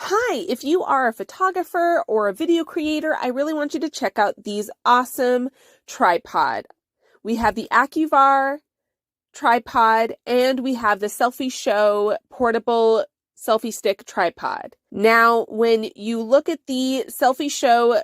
Hi, if you are a photographer or a video creator, I really want you to check out these awesome tripod. We have the AccuVar tripod and we have the Selfie Show portable selfie stick tripod. Now, when you look at the Selfie Show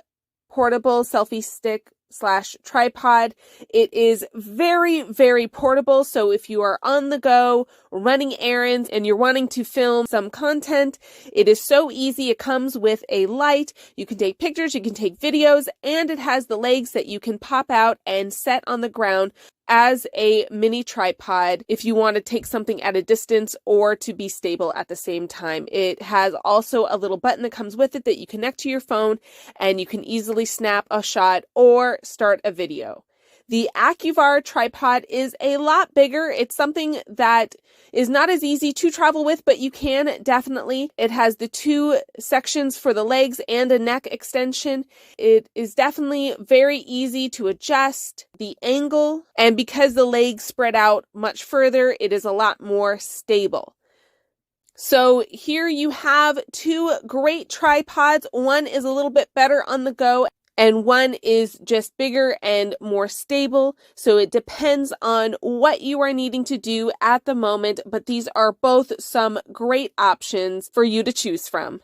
portable selfie stick / tripod, it is very, very portable. So if you are on the go, running errands, and you're wanting to film some content, it is so easy. It comes with a light. You can take pictures, you can take videos, and it has the legs that you can pop out and set on the ground as a mini tripod if you want to take something at a distance or to be stable at the same time. It has also a little button that comes with it that you connect to your phone and you can easily snap a shot or start a video. The AccuVar tripod is a lot bigger. It's something that is not as easy to travel with, but you can definitely. It has the two sections for the legs and a neck extension. It is definitely very easy to adjust the angle, and because the legs spread out much further, it is a lot more stable. So here you have two great tripods. One is a little bit better on the go, and one is just bigger and more stable. So it depends on what you are needing to do at the moment, but these are both some great options for you to choose from.